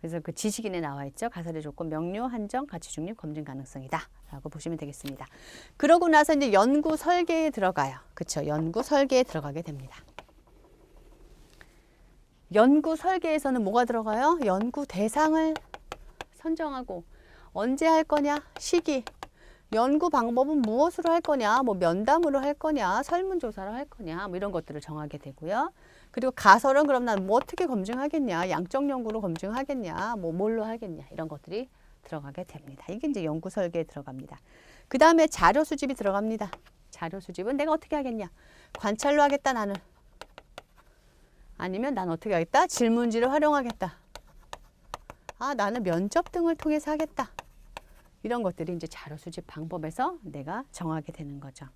그래서 그 지식인에 나와 있죠. 가설의 조건 명료, 한정, 가치 중립, 검증 가능성이다라고 보시면 되겠습니다. 그러고 나서 이제 연구 설계에 들어가요. 그렇죠? 연구 설계에 들어가게 됩니다. 연구 설계에서는 뭐가 들어가요? 연구 대상을 선정하고 언제 할 거냐, 시기, 연구 방법은 무엇으로 할 거냐, 뭐 면담으로 할 거냐, 설문조사로 할 거냐, 뭐 이런 것들을 정하게 되고요. 그리고 가설은 그럼 난 뭐 어떻게 검증하겠냐, 양적 연구로 검증하겠냐, 뭐 뭘로 하겠냐 이런 것들이 들어가게 됩니다. 이게 이제 연구 설계에 들어갑니다. 그 다음에 자료 수집이 들어갑니다. 자료 수집은 내가 어떻게 하겠냐, 관찰로 하겠다 나는. 아니면 난 어떻게 하겠다? 질문지를 활용하겠다. 나는 면접 등을 통해서 하겠다. 이런 것들이 이제 자료 수집 방법에서 내가 정하게 되는 거죠.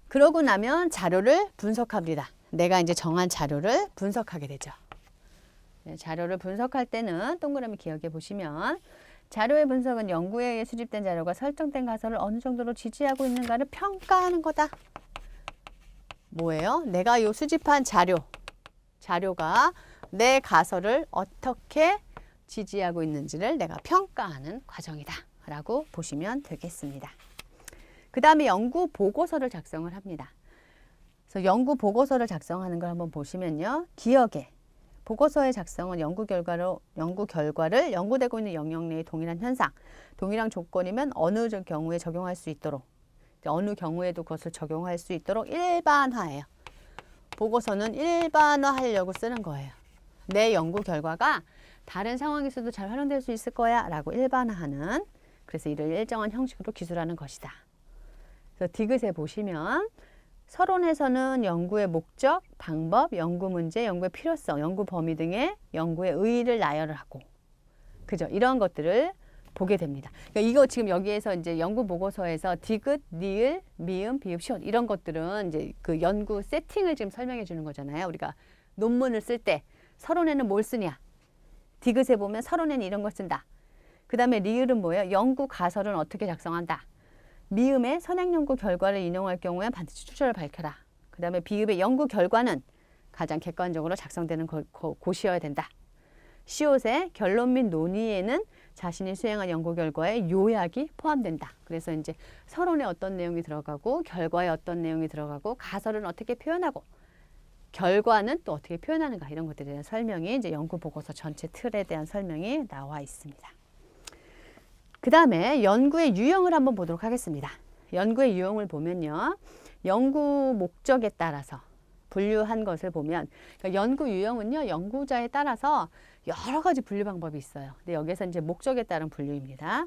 그러고 나면 자료를 분석합니다. 내가 이제 정한 자료를 분석하게 되죠. 자료를 분석할 때는 동그라미 기억해 보시면 자료의 분석은 연구에 의해 수집된 자료가 설정된 가설을 어느 정도로 지지하고 있는가를 평가하는 거다. 뭐예요? 내가 요 수집한 자료가 내 가설을 어떻게 지지하고 있는지를 내가 평가하는 과정이다 라고 보시면 되겠습니다. 그 다음에 연구 보고서를 작성을 합니다. 그래서 연구 보고서를 작성하는 걸 한번 보시면요. 기억에 보고서의 작성은 연구 결과를 연구되고 있는 영역 내의 동일한 현상, 동일한 조건이면 어느 경우에 적용할 수 있도록, 어느 경우에도 그것을 적용할 수 있도록 일반화예요. 보고서는 일반화하려고 쓰는 거예요. 내 연구 결과가 다른 상황에서도 잘 활용될 수 있을 거야 라고 일반화하는, 그래서 이를 일정한 형식으로 기술하는 것이다. 그래서 디귿에 보시면 서론에서는 연구의 목적, 방법, 연구 문제, 연구의 필요성, 연구 범위 등의 연구의 의의를 나열을 하고, 그죠? 이런 것들을 보게 됩니다. 그러니까 이거 지금 여기에서 이제 연구 보고서에서 디귿, 니을, 미음, 비읍, 시옷 이런 것들은 이제 그 연구 세팅을 지금 설명해 주는 거잖아요. 우리가 논문을 쓸 때 서론에는 뭘 쓰냐? 디귿에 보면 서론에는 이런 걸 쓴다. 그 다음에 리을은 뭐예요? 연구 가설은 어떻게 작성한다. 미음의 선행 연구 결과를 인용할 경우에 반드시 출처를 밝혀라. 그 다음에 비읍의 연구 결과는 가장 객관적으로 작성되는 곳이어야 된다. 시옷의 결론 및 논의에는 자신이 수행한 연구 결과의 요약이 포함된다. 그래서 이제 서론에 어떤 내용이 들어가고 결과에 어떤 내용이 들어가고 가설은 어떻게 표현하고 결과는 또 어떻게 표현하는가 이런 것들에 대한 설명이 이제 연구 보고서 전체 틀에 대한 설명이 나와 있습니다. 그 다음에 연구의 유형을 한번 보도록 하겠습니다. 연구의 유형을 보면요. 연구 목적에 따라서 분류한 것을 보면 그러니까 연구 유형은요. 연구자에 따라서 여러 가지 분류 방법이 있어요. 근데 여기서 이제 목적에 따른 분류입니다.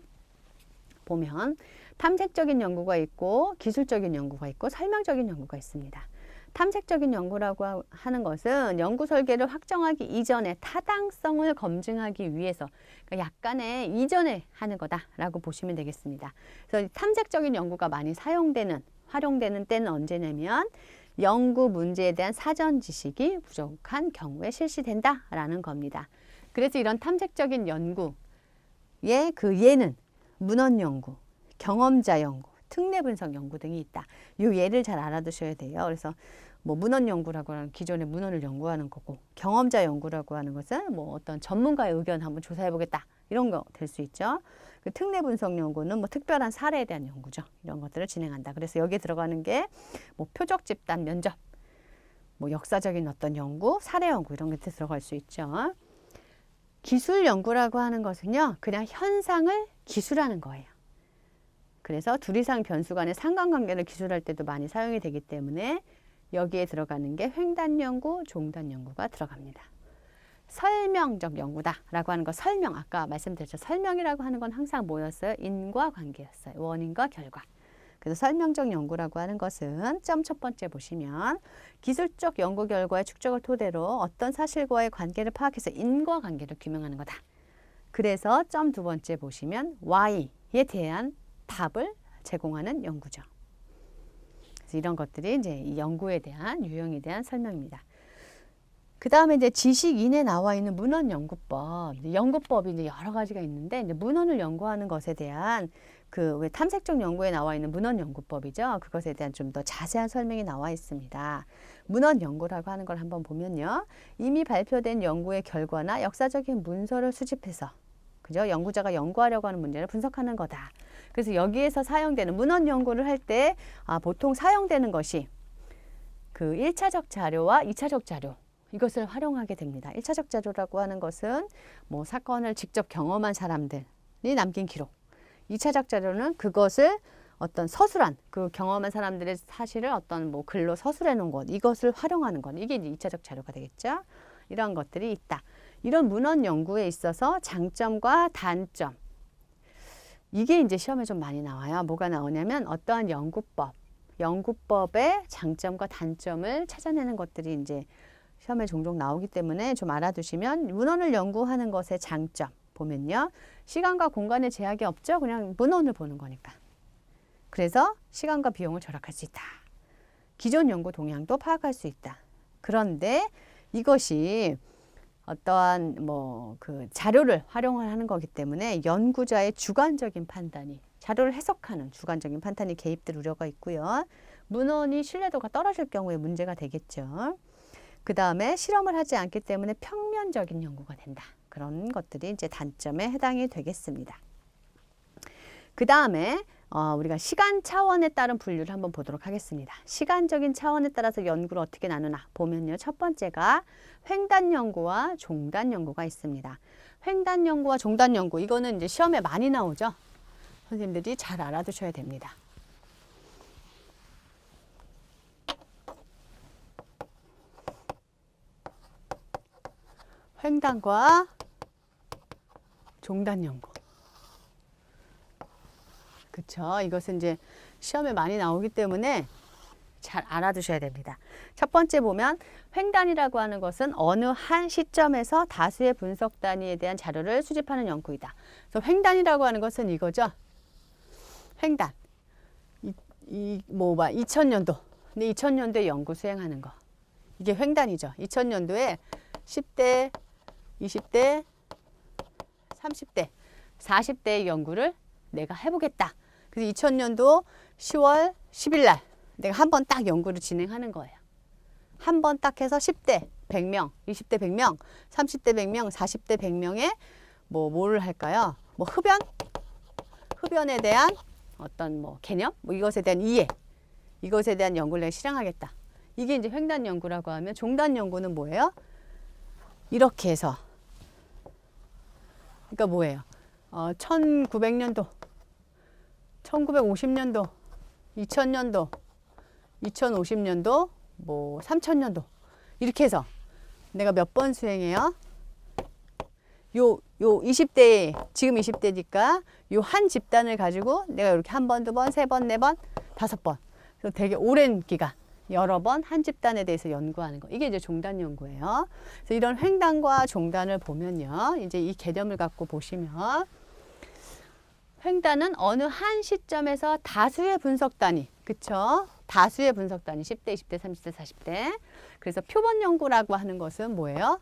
보면 탐색적인 연구가 있고 기술적인 연구가 있고 설명적인 연구가 있습니다. 탐색적인 연구라고 하는 것은 연구 설계를 확정하기 이전에 타당성을 검증하기 위해서 그러니까 약간의 이전에 하는 거다라고 보시면 되겠습니다. 그래서 탐색적인 연구가 많이 활용되는 때는 언제냐면 연구 문제에 대한 사전 지식이 부족한 경우에 실시된다라는 겁니다. 그래서 이런 탐색적인 연구의 그 예는 문헌 연구, 경험자 연구, 특례 분석 연구 등이 있다. 이 예를 잘 알아두셔야 돼요. 그래서 뭐 문헌 연구라고 하는 기존의 문헌을 연구하는 거고 경험자 연구라고 하는 것은 뭐 어떤 전문가의 의견 한번 조사해 보겠다. 이런 거 될 수 있죠. 그 특례 분석 연구는 뭐 특별한 사례에 대한 연구죠. 이런 것들을 진행한다. 그래서 여기에 들어가는 게 뭐 표적 집단 면접, 뭐 역사적인 어떤 연구, 사례 연구 이런 게 들어갈 수 있죠. 기술 연구라고 하는 것은요. 그냥 현상을 기술하는 거예요. 그래서 둘 이상 변수 간의 상관관계를 기술할 때도 많이 사용이 되기 때문에 여기에 들어가는 게 횡단 연구, 종단 연구가 들어갑니다. 설명적 연구다라고 하는 거 설명 아까 말씀드렸죠. 설명이라고 하는 건 항상 뭐였어요? 인과 관계였어요. 원인과 결과. 그래서 설명적 연구라고 하는 것은 점 첫 번째 보시면 기술적 연구 결과의 축적을 토대로 어떤 사실과의 관계를 파악해서 인과관계를 규명하는 거다. 그래서 점 두 번째 보시면 Y에 대한 답을 제공하는 연구죠. 그래서 이런 것들이 이제 이 연구에 대한 유형에 대한 설명입니다. 그 다음에 이제 지식인에 나와 있는 문헌 연구법. 연구법이 이제 여러 가지가 있는데 이제 문헌을 연구하는 것에 대한 그 왜 탐색적 연구에 나와 있는 문헌 연구법이죠. 그것에 대한 좀 더 자세한 설명이 나와 있습니다. 문헌 연구라고 하는 걸 한번 보면요. 이미 발표된 연구의 결과나 역사적인 문서를 수집해서 그죠? 연구자가 연구하려고 하는 문제를 분석하는 거다. 그래서 여기에서 사용되는 문헌 연구를 할 때 보통 사용되는 것이 그 1차적 자료와 2차적 자료 이것을 활용하게 됩니다. 1차적 자료라고 하는 것은 뭐 사건을 직접 경험한 사람들이 남긴 기록. 2차적 자료는 그것을 어떤 서술한 그 경험한 사람들의 사실을 어떤 뭐 글로 서술해 놓은 것 이것을 활용하는 것 이게 이제 2차적 자료가 되겠죠. 이런 것들이 있다. 이런 문헌 연구에 있어서 장점과 단점 이게 이제 시험에 좀 많이 나와요. 뭐가 나오냐면 어떠한 연구법의 장점과 단점을 찾아내는 것들이 이제 시험에 종종 나오기 때문에 좀 알아두시면 문헌을 연구하는 것의 장점 보면요. 시간과 공간의 제약이 없죠. 그냥 문헌을 보는 거니까. 그래서 시간과 비용을 절약할 수 있다. 기존 연구 동향도 파악할 수 있다. 그런데 이것이 어떠한 뭐 그 자료를 활용을 하는 거기 때문에 연구자의 주관적인 판단이 자료를 해석하는 주관적인 판단이 개입될 우려가 있고요. 문헌이 신뢰도가 떨어질 경우에 문제가 되겠죠. 그 다음에 실험을 하지 않기 때문에 평면적인 연구가 된다. 그런 것들이 이제 단점에 해당이 되겠습니다. 그 다음에 우리가 시간 차원에 따른 분류를 한번 보도록 하겠습니다. 시간적인 차원에 따라서 연구를 어떻게 나누나 보면요. 첫 번째가 횡단 연구와 종단 연구가 있습니다. 횡단 연구와 종단 연구 이거는 이제 시험에 많이 나오죠. 선생님들이 잘 알아두셔야 됩니다. 횡단과 종단 연구. 그쵸. 이것은 이제 시험에 많이 나오기 때문에 잘 알아두셔야 됩니다. 첫 번째 보면 횡단이라고 하는 것은 어느 한 시점에서 다수의 분석 단위에 대한 자료를 수집하는 연구이다. 그래서 횡단이라고 하는 것은 이거죠. 횡단. 2000년도. 근데 2000년도에 연구 수행하는 거. 이게 횡단이죠. 2000년도에 10대, 20대, 30대, 40대의 연구를 내가 해보겠다. 그래서 2000년도 10월 10일 날 내가 한 번 딱 연구를 진행하는 거예요. 한 번 딱 해서 10대 100명, 20대 100명, 30대 100명, 40대 100명의 뭐를 할까요? 뭐 흡연에 대한 어떤 뭐 개념, 뭐 이것에 대한 이해, 이것에 대한 연구를 내가 실행하겠다. 이게 이제 횡단 연구라고 하면 종단 연구는 뭐예요? 이렇게 해서 그러니까 뭐예요? 1900년도, 1950년도, 2000년도, 2050년도, 뭐 3000년도 이렇게 해서 내가 몇 번 수행해요? 요 20대, 지금 20대니까 요 한 집단을 가지고 내가 이렇게 한 번, 두 번, 세 번, 네 번, 다섯 번. 그래서 되게 오랜 기간, 여러 번 한 집단에 대해서 연구하는 거. 이게 이제 종단 연구예요. 그래서 이런 횡단과 종단을 보면요. 이제 이 개념을 갖고 보시면 횡단은 어느 한 시점에서 다수의 분석 단위, 그쵸? 다수의 분석 단위, 10대, 20대, 30대, 40대. 그래서 표본 연구라고 하는 것은 뭐예요?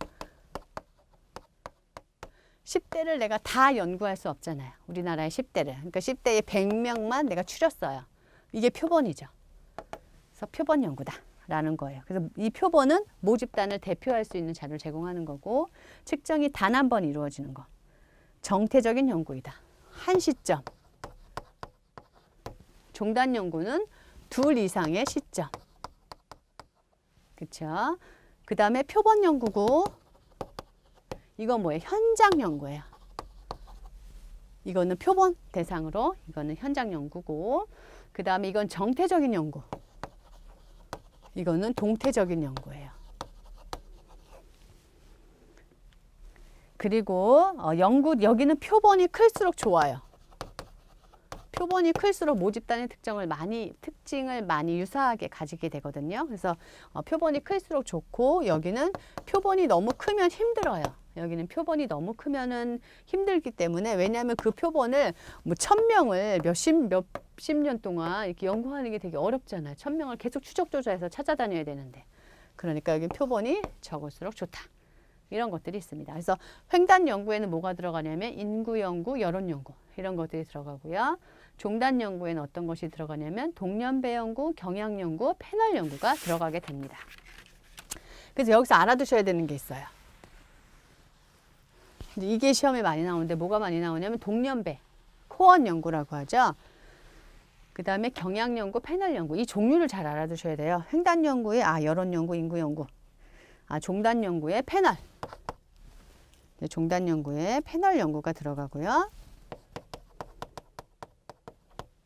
10대를 내가 다 연구할 수 없잖아요. 우리나라의 10대를. 그러니까 10대에 100명만 내가 추렸어요. 이게 표본이죠. 그래서 표본 연구다라는 거예요. 그래서 이 표본은 모집단을 대표할 수 있는 자료를 제공하는 거고 측정이 단 한 번 이루어지는 거. 정태적인 연구이다. 한 시점. 종단 연구는 둘 이상의 시점. 그쵸? 그 다음에 표본 연구고 이건 뭐예요? 현장 연구예요. 이거는 표본 대상으로, 이거는 현장 연구고 그 다음에 이건 정태적인 연구. 이거는 동태적인 연구예요. 그리고 여기는 표본이 클수록 좋아요. 표본이 클수록 모집단의 특징을 많이 유사하게 가지게 되거든요. 그래서 표본이 클수록 좋고 여기는 표본이 너무 크면 힘들어요. 여기는 표본이 너무 크면은 힘들기 때문에 왜냐하면 그 표본을 뭐 1000명을 몇십 년 동안 이렇게 연구하는 게 되게 어렵잖아요. 1000명을 계속 추적 조사해서 찾아다녀야 되는데 그러니까 여기 표본이 적을수록 좋다. 이런 것들이 있습니다. 그래서 횡단 연구에는 뭐가 들어가냐면 인구 연구, 여론 연구 이런 것들이 들어가고요. 종단 연구에는 어떤 것이 들어가냐면 동년배 연구, 경향 연구, 패널 연구가 들어가게 됩니다. 그래서 여기서 알아두셔야 되는 게 있어요. 이게 시험에 많이 나오는데 뭐가 많이 나오냐면 동년배, 코원 연구라고 하죠. 그 다음에 경향 연구, 패널 연구 이 종류를 잘 알아두셔야 돼요. 횡단 연구에 여론 연구, 인구 연구, 종단 연구에 패널, 종단 연구에 패널 연구가 들어가고요.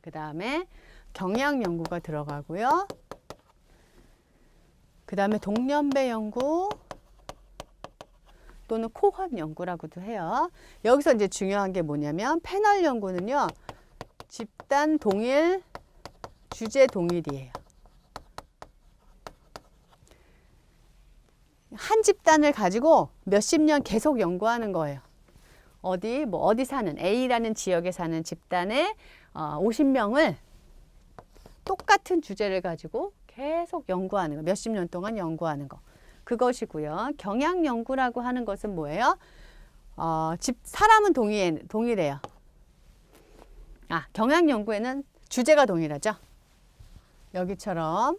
그 다음에 경향 연구가 들어가고요. 그 다음에 동년배 연구 또는 코혼 연구라고도 해요. 여기서 이제 중요한 게 뭐냐면 패널 연구는요. 집단 동일, 주제 동일이에요. 한 집단을 가지고 몇십 년 계속 연구하는 거예요. 어디 사는 A라는 지역에 사는 집단의 50명을 똑같은 주제를 가지고 계속 연구하는 거, 몇십 년 동안 연구하는 거. 그것이고요. 경향 연구라고 하는 것은 뭐예요? 사람은 동일해요. 경향 연구에는 주제가 동일하죠. 여기처럼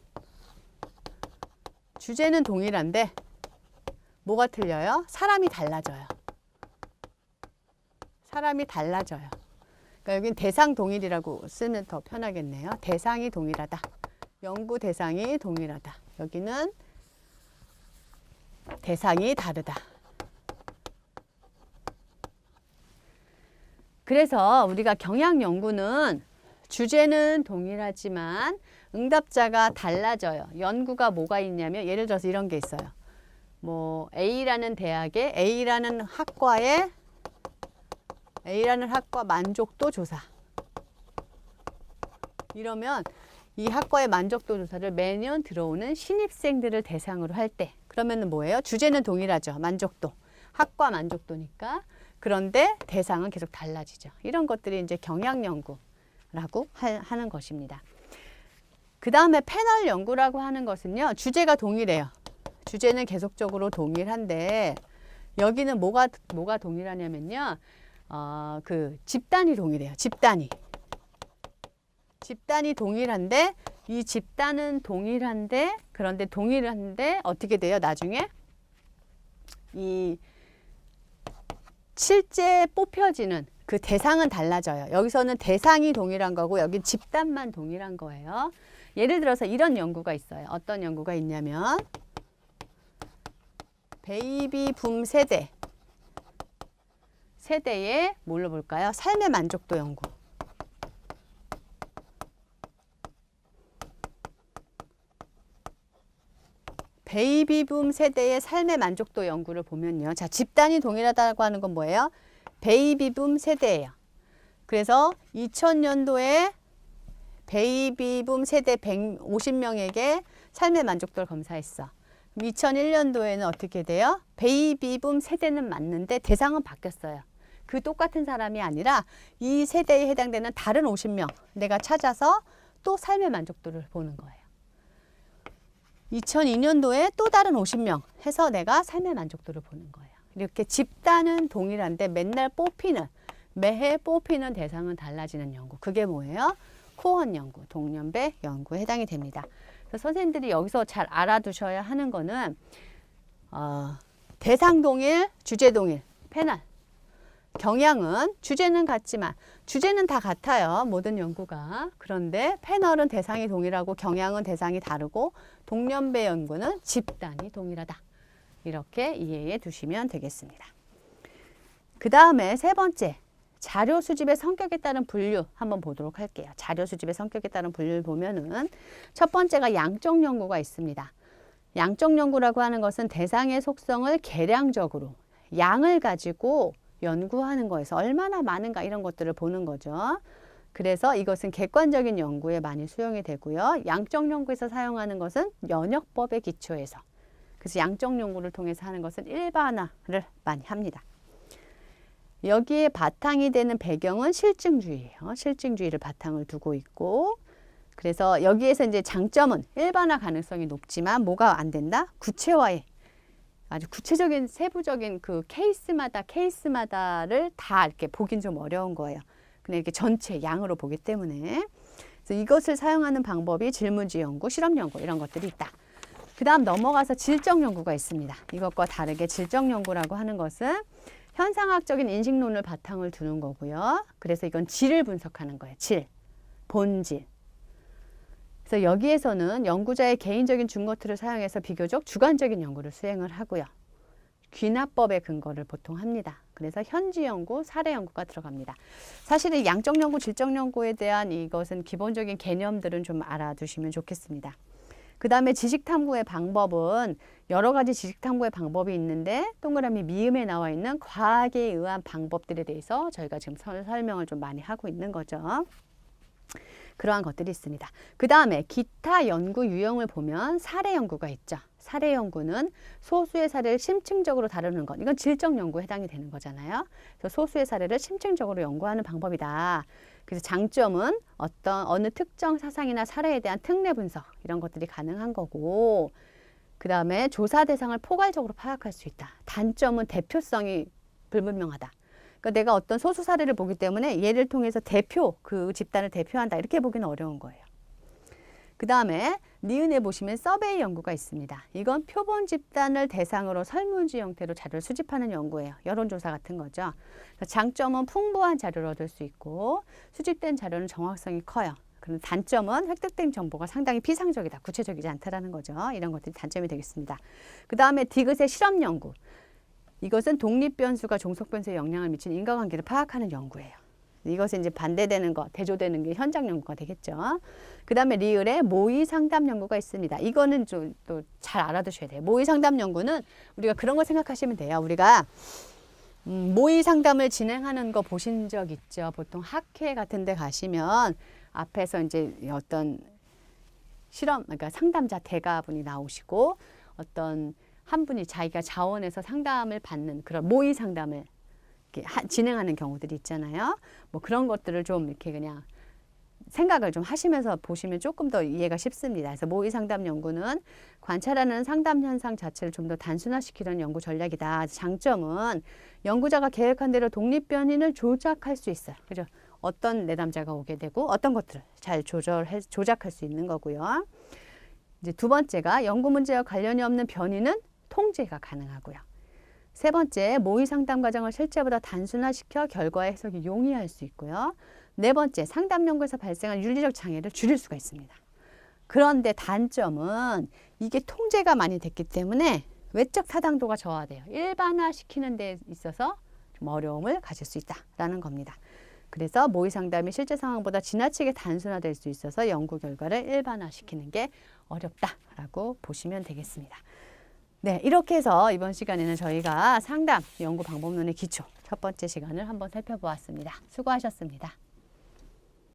주제는 동일한데 뭐가 틀려요? 사람이 달라져요. 사람이 달라져요. 그러니까 여기는 대상 동일이라고 쓰면 더 편하겠네요. 대상이 동일하다. 연구 대상이 동일하다. 여기는 대상이 다르다. 그래서 우리가 경향 연구는 주제는 동일하지만 응답자가 달라져요. 연구가 뭐가 있냐면 예를 들어서 이런 게 있어요. 뭐 A라는 대학의 A라는 학과 만족도 조사. 이러면 이 학과의 만족도 조사를 매년 들어오는 신입생들을 대상으로 할 때 그러면 뭐예요? 주제는 동일하죠. 만족도. 학과 만족도니까. 그런데 대상은 계속 달라지죠. 이런 것들이 이제 경향 연구라고 하는 것입니다. 그 다음에 패널 연구라고 하는 것은요. 주제가 동일해요. 주제는 계속적으로 동일한데 여기는 뭐가 동일하냐면요. 그 집단이 동일해요. 집단이 동일한데 이 집단은 동일한데 그런데 어떻게 돼요? 나중에 이 실제 뽑혀지는 그 대상은 달라져요. 여기서는 대상이 동일한 거고 여기 집단만 동일한 거예요. 예를 들어서 이런 연구가 있어요. 어떤 연구가 있냐면 베이비 붐 세대의 뭘로 볼까요? 삶의 만족도 연구. 베이비붐 세대의 삶의 만족도 연구를 보면요. 자, 집단이 동일하다고 하는 건 뭐예요? 베이비붐 세대예요. 그래서 2000년도에 베이비붐 세대 150명에게 삶의 만족도를 검사했어. 2001년도에는 어떻게 돼요? 베이비붐 세대는 맞는데 대상은 바뀌었어요. 그 똑같은 사람이 아니라 이 세대에 해당되는 다른 50명 내가 찾아서 또 삶의 만족도를 보는 거예요. 2002년도에 또 다른 50명 해서 내가 삶의 만족도를 보는 거예요. 이렇게 집단은 동일한데 맨날 뽑히는, 매해 뽑히는 대상은 달라지는 연구. 그게 뭐예요? 코혼 연구, 동년배 연구에 해당이 됩니다. 그래서 선생님들이 여기서 잘 알아두셔야 하는 거는 대상 동일, 주제 동일, 패널. 경향은 주제는 같지만 주제는 다 같아요. 모든 연구가. 그런데 패널은 대상이 동일하고 경향은 대상이 다르고 동년배 연구는 집단이 동일하다. 이렇게 이해해 두시면 되겠습니다. 그 다음에 세 번째, 자료 수집의 성격에 따른 분류 한번 보도록 할게요. 자료 수집의 성격에 따른 분류를 보면은 첫 번째가 양적 연구가 있습니다. 양적 연구라고 하는 것은 대상의 속성을 계량적으로 양을 가지고 연구하는 거에서 얼마나 많은가 이런 것들을 보는 거죠. 그래서 이것은 객관적인 연구에 많이 수용이 되고요. 양적 연구에서 사용하는 것은 연역법의 기초에서. 그래서 양적 연구를 통해서 하는 것은 일반화를 많이 합니다. 여기에 바탕이 되는 배경은 실증주의예요. 실증주의를 바탕을 두고 있고, 그래서 여기에서 이제 장점은 일반화 가능성이 높지만 뭐가 안 된다? 구체화에 아주 구체적인 세부적인 그 케이스마다를 다 이렇게 보긴 좀 어려운 거예요. 그냥 이렇게 전체 양으로 보기 때문에. 그래서 이것을 사용하는 방법이 질문지 연구, 실험 연구 이런 것들이 있다. 그 다음 넘어가서 질적 연구가 있습니다. 이것과 다르게 질적 연구라고 하는 것은 현상학적인 인식론을 바탕을 두는 거고요. 그래서 이건 질을 분석하는 거예요. 질, 본질. 그래서 여기에서는 연구자의 개인적인 증거틀을 사용해서 비교적 주관적인 연구를 수행을 하고요. 귀납법의 근거를 보통 합니다. 그래서 현지 연구, 사례 연구가 들어갑니다. 사실은 양적 연구, 질적 연구에 대한 이것은 기본적인 개념들은 좀 알아두시면 좋겠습니다. 그 다음에 지식 탐구의 방법은 여러 가지 지식 탐구의 방법이 있는데 동그라미 미음에 나와 있는 과학에 의한 방법들에 대해서 저희가 지금 설명을 좀 많이 하고 있는 거죠. 그러한 것들이 있습니다. 그 다음에 기타 연구 유형을 보면 사례 연구가 있죠. 사례 연구는 소수의 사례를 심층적으로 다루는 것. 이건 질적 연구에 해당이 되는 거잖아요. 그래서 소수의 사례를 심층적으로 연구하는 방법이다. 그래서 장점은 어느 특정 사상이나 사례에 대한 특례 분석 이런 것들이 가능한 거고, 그 다음에 조사 대상을 포괄적으로 파악할 수 있다. 단점은 대표성이 불분명하다. 그러니까 내가 어떤 소수 사례를 보기 때문에 얘를 통해서 그 집단을 대표한다 이렇게 보기는 어려운 거예요. 그 다음에 니은에 보시면 서베이 연구가 있습니다. 이건 표본 집단을 대상으로 설문지 형태로 자료를 수집하는 연구예요. 여론조사 같은 거죠. 장점은 풍부한 자료를 얻을 수 있고 수집된 자료는 정확성이 커요. 그런 단점은 획득된 정보가 상당히 피상적이다. 구체적이지 않다라는 거죠. 이런 것들이 단점이 되겠습니다. 그 다음에 디귿의 실험 연구. 이것은 독립 변수가 종속 변수에 영향을 미치는 인과관계를 파악하는 연구예요. 이것이 이제 반대되는 것, 대조되는 게 현장 연구가 되겠죠. 그 다음에 리을의 모의 상담 연구가 있습니다. 이거는 좀 또 잘 알아두셔야 돼요. 모의 상담 연구는 우리가 그런 거 생각하시면 돼요. 우리가 모의 상담을 진행하는 거 보신 적 있죠. 보통 학회 같은 데 가시면 앞에서 이제 어떤 그러니까 상담자 대가분이 나오시고 어떤 한 분이 자기가 자원해서 상담을 받는 그런 모의 상담을 이렇게 진행하는 경우들이 있잖아요. 뭐 그런 것들을 좀 이렇게 그냥 생각을 좀 하시면서 보시면 조금 더 이해가 쉽습니다. 그래서 모의 상담 연구는 관찰하는 상담 현상 자체를 좀 더 단순화시키는 연구 전략이다. 장점은 연구자가 계획한 대로 독립 변인을 조작할 수 있어요. 그죠? 어떤 내담자가 오게 되고 어떤 것들을 잘 조작할 수 있는 거고요. 이제 두 번째가 연구 문제와 관련이 없는 변이는 통제가 가능하고요. 세 번째, 모의 상담 과정을 실제보다 단순화시켜 결과의 해석이 용이할 수 있고요. 네 번째, 상담 연구에서 발생한 윤리적 장애를 줄일 수가 있습니다. 그런데 단점은 이게 통제가 많이 됐기 때문에 외적 타당도가 저하돼요. 일반화시키는 데 있어서 좀 어려움을 가질 수 있다라는 겁니다. 그래서 모의 상담이 실제 상황보다 지나치게 단순화될 수 있어서 연구 결과를 일반화시키는 게 어렵다라고 보시면 되겠습니다. 네, 이렇게 해서 이번 시간에는 저희가 상담 연구 방법론의 기초 첫 번째 시간을 한번 살펴보았습니다. 수고하셨습니다.